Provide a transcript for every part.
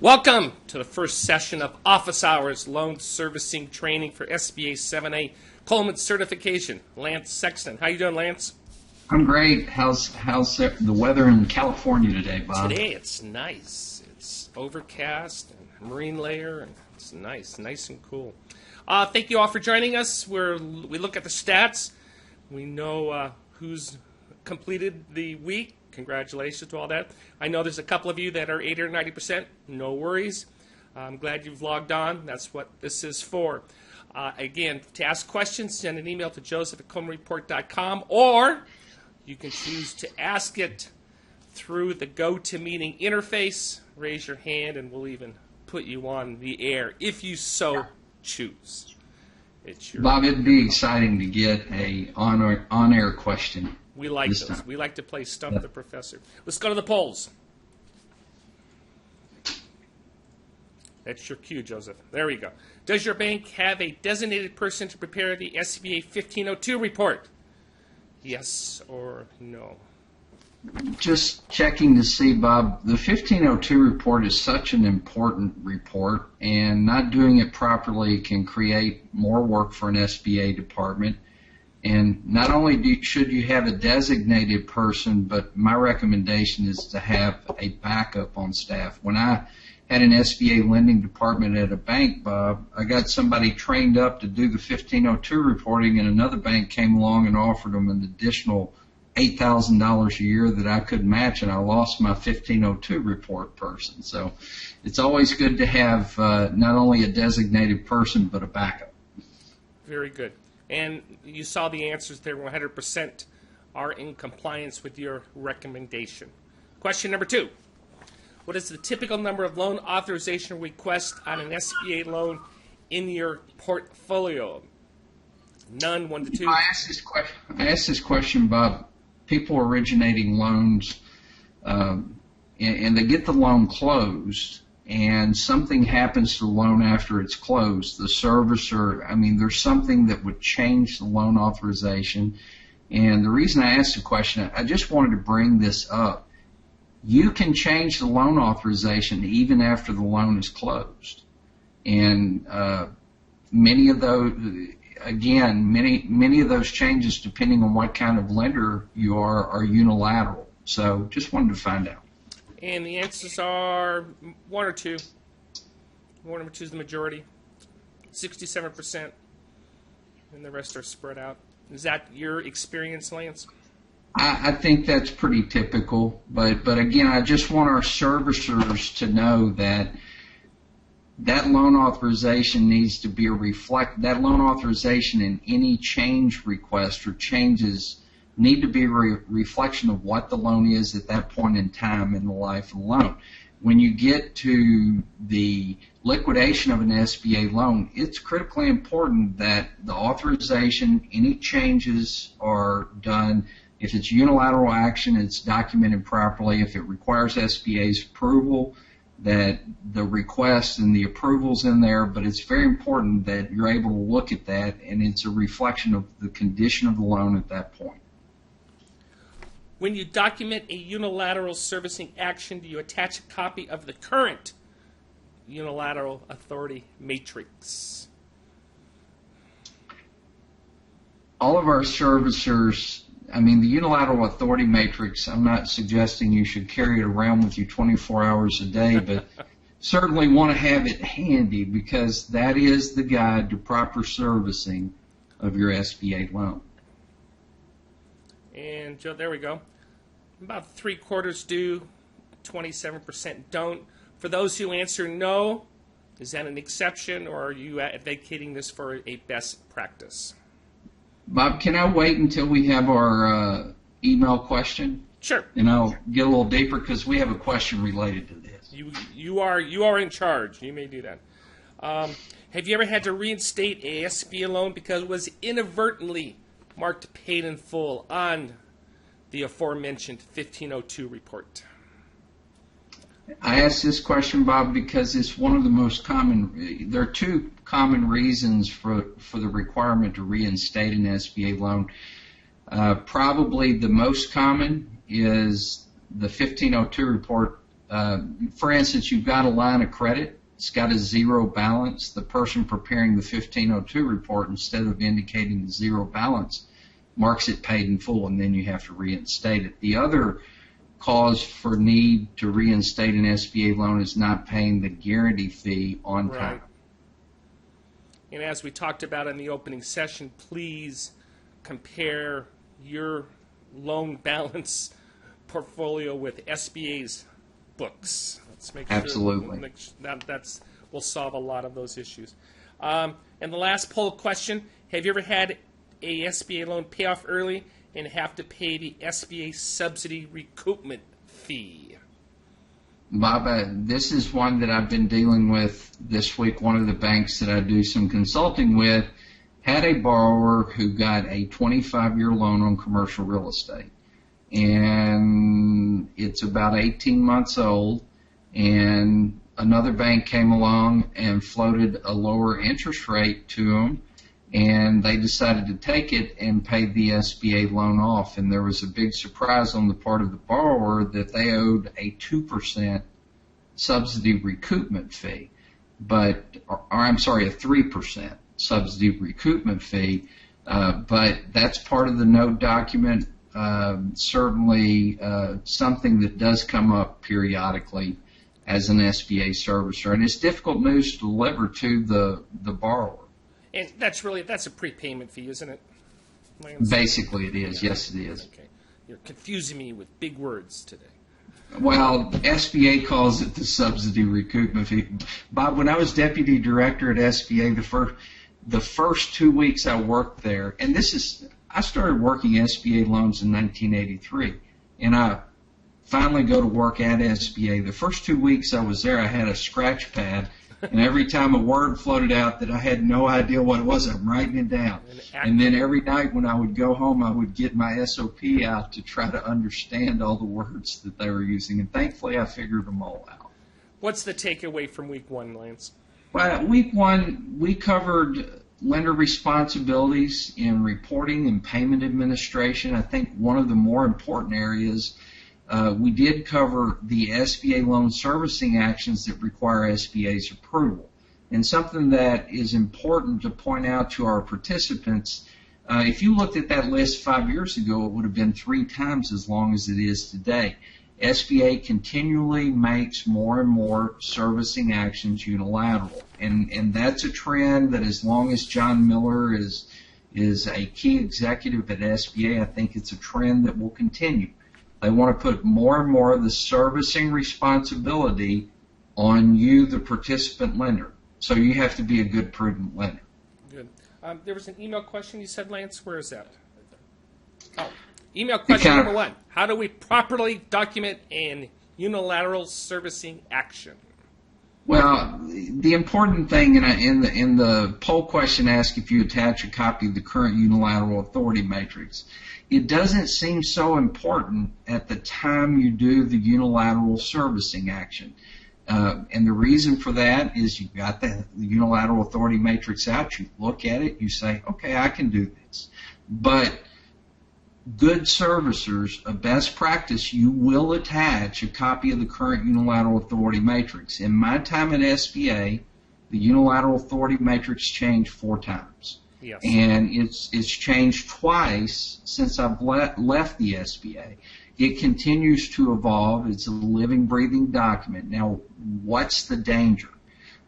Welcome to the first session of Office Hours Loan Servicing Training for SBA 7A Coleman Certification. Lance Sexton. How you doing, Lance? I'm great. How's the weather in California today, Bob? Today it's nice. It's overcast and marine layer, and it's nice and cool. Thank you all for joining us. We look at the stats. We know who's completed the week. Congratulations to all that. I know there's a couple of you that are 80 or 90%. No worries. I'm glad you've logged on. That's what this is for. Again, to ask questions, send an email to joseph@colemanreport.com, or you can choose to ask it through the GoToMeeting interface. Raise your hand, and we'll even put you on the air if you so choose. Bob, it'd be exciting to get a on-air question. We like those. We like to play Stump the Professor. Let's go to the polls. That's your cue, Joseph. There we go. Does your bank have a designated person to prepare the SBA 1502 report? Yes or no? Just checking to see, Bob, the 1502 report is such an important report, and not doing it properly can create more work for an SBA department. And not only should you have a designated person, but my recommendation is to have a backup on staff. When I had an SBA lending department at a bank, Bob, I got somebody trained up to do the 1502 reporting, and another bank came along and offered them an additional $8,000 a year that I couldn't match, and I lost my 1502 report person. So it's always good to have not only a designated person, but a backup. Very good. And you saw the answers there. 100% are in compliance with your recommendation. Question number 2. What is the typical number of loan authorization requests on an SBA loan in your portfolio? None, 1 to 2. I asked this question, Bob. People originating loans, and they get the loan closed, and something happens to the loan after it's closed. The servicer, there's something that would change the loan authorization. And the reason I asked the question, I just wanted to bring this up. You can change the loan authorization even after the loan is closed. And many of those changes, depending on what kind of lender you are unilateral. So just wanted to find out. And the answers are 1 or 2. 1 or 2 is the majority. 67%. And the rest are spread out. Is that your experience, Lance? I think that's pretty typical. But again, I just want our servicers to know that loan authorization needs to be that loan authorization in any change request or changes need to be a reflection of what the loan is at that point in time in the life of the loan. When you get to the liquidation of an SBA loan, it's critically important that the authorization, any changes are done. If it's unilateral action, it's documented properly. If it requires SBA's approval, that the request and the approval's in there, but it's very important that you're able to look at that, and it's a reflection of the condition of the loan at that point. When you document a unilateral servicing action, do you attach a copy of the current unilateral authority matrix? All of our servicers, the unilateral authority matrix, I'm not suggesting you should carry it around with you 24 hours a day, but certainly want to have it handy because that is the guide to proper servicing of your SBA loan. And Joe, there we go. About 3/4 do, 27% don't. For those who answer no, is that an exception, or are you advocating this for a best practice? Bob, can I wait until we have our email question? Sure. And I'll get a little deeper because we have a question related to this. You are in charge. You may do that. Have you ever had to reinstate a SBA loan because it was inadvertently marked paid in full on the aforementioned 1502 report? I asked this question, Bob, because it's one of the most common. There are 2 common reasons for the requirement to reinstate an SBA loan. Probably the most common is the 1502 report For instance, you've got a line of credit. It's got a zero balance. The person preparing the 1502 report, instead of indicating the zero balance, marks it paid in full, and then you have to reinstate it. The other cause for need to reinstate an SBA loan is not paying the guarantee fee on time. Right. And as we talked about in the opening session, please compare your loan balance portfolio with SBA's books. Let's make sure Absolutely. We'll solve a lot of those issues. And the last poll question: have you ever had a SBA loan pay off early and have to pay the SBA subsidy recoupment fee? Bob, this is one that I've been dealing with this week. One of the banks that I do some consulting with had a borrower who got a 25-year loan on commercial real estate. And it's about 18 months old, and another bank came along and floated a lower interest rate to them, and they decided to take it and pay the SBA loan off. And there was a big surprise on the part of the borrower that they owed a 2% subsidy recoupment fee, or I'm sorry, a 3% subsidy recoupment fee, but that's part of the note document. Certainly something that does come up periodically as an SBA servicer, and it's difficult news to deliver to the borrower. And that's a prepayment fee, isn't it, Lance? Basically, it is. Yeah. Yes, it is. Okay, you're confusing me with big words today. Well, SBA calls it the subsidy recoupment fee. Bob, when I was deputy director at SBA, the first 2 weeks I worked there, and I started working SBA loans in 1983, and I finally go to work at SBA. The first 2 weeks I was there, I had a scratch pad, and every time a word floated out that I had no idea what it was, I'm writing it down. And then every night when I would go home, I would get my SOP out to try to understand all the words that they were using, and thankfully I figured them all out. What's the takeaway from week one, Lance? Well, week one, we covered lender responsibilities in reporting and payment administration. I think one of the more important areas, we did cover the SBA loan servicing actions that require SBA's approval. And something that is important to point out to our participants, if you looked at that list 5 years ago, it would have been 3 times as long as it is today. SBA continually makes more and more servicing actions unilateral. And that's a trend that, as long as John Miller is a key executive at SBA, I think it's a trend that will continue. They want to put more and more of the servicing responsibility on you, the participant lender. So you have to be a good, prudent lender. Good. There was an email question you said, Lance. Where is that? Oh, email question number 1. How do we properly document an unilateral servicing action? Well, the important thing in the poll question asks if you attach a copy of the current unilateral authority matrix. It doesn't seem so important at the time you do the unilateral servicing action. And the reason for that is you've got the unilateral authority matrix out, you look at it, you say, okay, I can do this. But good servicers, a best practice, you will attach a copy of the current unilateral authority matrix. In my time at SBA, the unilateral authority matrix changed 4 times. Yes. And it's changed twice since I've left the SBA. It continues to evolve. It's a living, breathing document. Now, what's the danger?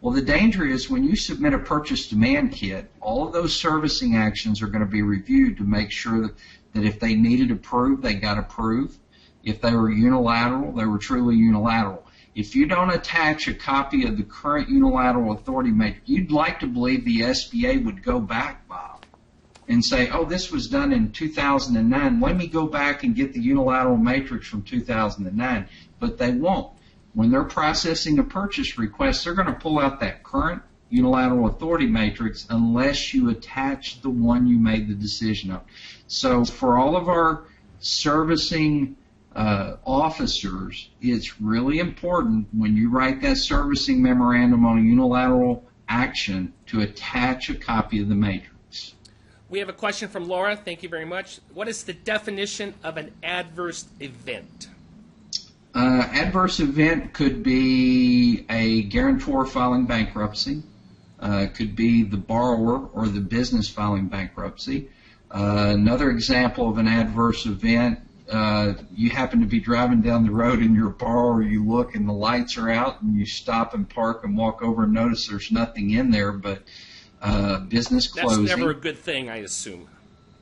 Well, the danger is when you submit a purchase demand kit, all of those servicing actions are going to be reviewed to make sure that if they needed approved, they got approved. If they were unilateral, they were truly unilateral. If you don't attach a copy of the current unilateral authority matrix, you'd like to believe the SBA would go back, Bob, and say, oh, this was done in 2009. Let me go back and get the unilateral matrix from 2009. But they won't. When they're processing a purchase request, they're going to pull out that current unilateral authority matrix unless you attach the one you made the decision on. So for all of our servicing officers, it's really important when you write that servicing memorandum on a unilateral action to attach a copy of the matrix. We have a question from Laura. Thank you very much. What is the definition of an adverse event? Adverse event could be a guarantor filing bankruptcy. Could be the borrower or the business filing bankruptcy. Another example of an adverse event, you happen to be driving down the road in your borrower, you look and the lights are out and you stop and park and walk over and notice there's nothing in there but business closing. That's never a good thing, I assume.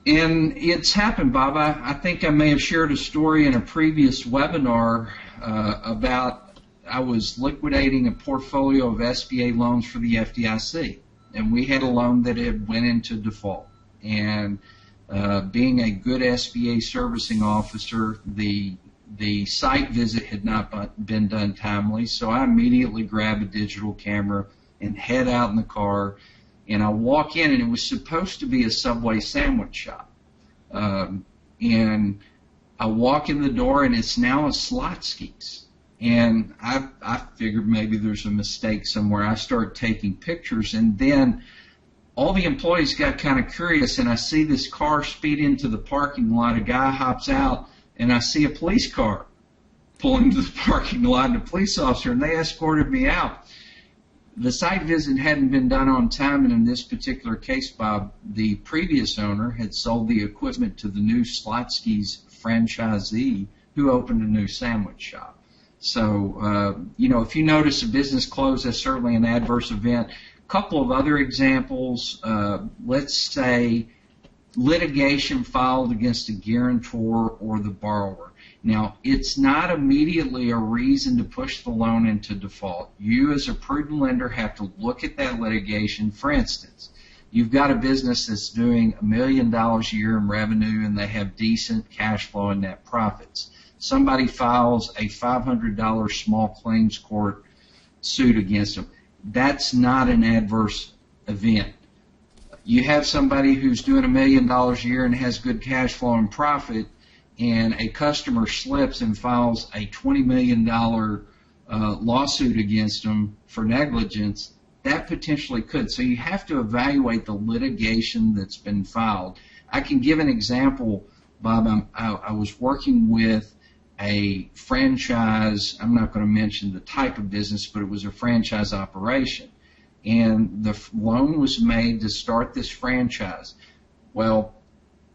And it's happened, Bob. I think I may have shared a story in a previous webinar about I was liquidating a portfolio of SBA loans for the FDIC, and we had a loan that had went into default. And being a good SBA servicing officer, the site visit had not been done timely, so I immediately grab a digital camera and head out in the car, and I walk in, and it was supposed to be a Subway sandwich shop. And I walk in the door, and it's now a Slotsky's. And I figured maybe there's a mistake somewhere. I start taking pictures, and then all the employees got kind of curious, and I see this car speed into the parking lot. A guy hops out, and I see a police car pull into the parking lot, and a police officer, and they escorted me out. The site visit hadn't been done on time, and in this particular case, Bob, the previous owner had sold the equipment to the new Slotsky's franchisee who opened a new sandwich shop. So, if you notice a business close, that's certainly an adverse event. A couple of other examples, let's say litigation filed against a guarantor or the borrower. Now, it's not immediately a reason to push the loan into default. You as a prudent lender have to look at that litigation. For instance, you've got a business that's doing $1 million a year in revenue and they have decent cash flow and net profits. Somebody files a $500 small claims court suit against them. That's not an adverse event. You have somebody who's doing $1 million a year and has good cash flow and profit, and a customer slips and files a $20 million lawsuit against them for negligence. That potentially could. So you have to evaluate the litigation that's been filed. I can give an example, Bob. I was working with a franchise. I'm not going to mention the type of business, but it was a franchise operation. And the loan was made to start this franchise. Well,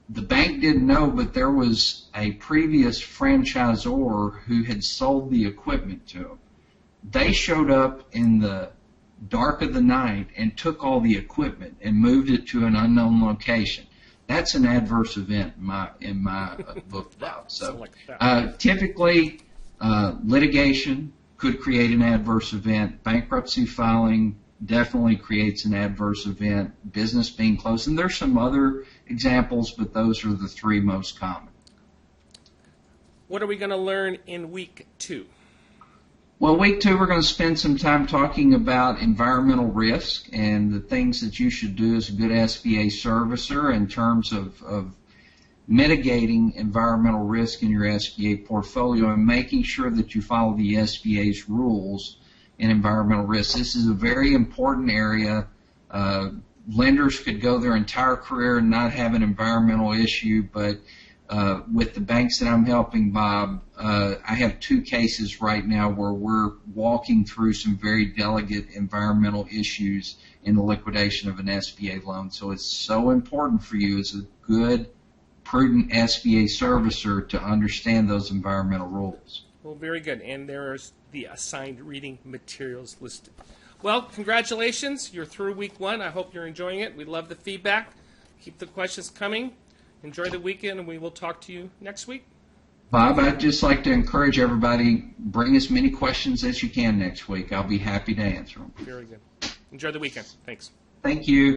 the bank didn't know, but there was a previous franchisor who had sold the equipment to them. They showed up in the dark of the night and took all the equipment and moved it to an unknown location. That's an adverse event in my book. So typically, litigation could create an adverse event. Bankruptcy filing definitely creates an adverse event. Business being closed. And there's some other examples, but those are the three most common. What are we going to learn in week 2? Well, week 2, we're going to spend some time talking about environmental risk and the things that you should do as a good SBA servicer in terms of mitigating environmental risk in your SBA portfolio and making sure that you follow the SBA's rules in environmental risk. This is a very important area. Lenders could go their entire career and not have an environmental issue, but with the banks that I'm helping, Bob, I have 2 cases right now where we're walking through some very delicate environmental issues in the liquidation of an SBA loan. So it's so important for you as a good, prudent SBA servicer to understand those environmental rules. Well, very good. And there's the assigned reading materials listed. Well, congratulations. You're through week 1. I hope you're enjoying it. We love the feedback. Keep the questions coming. Enjoy the weekend, and we will talk to you next week. Bob, I'd just like to encourage everybody, bring as many questions as you can next week. I'll be happy to answer them. Very good. Enjoy the weekend. Thanks. Thank you.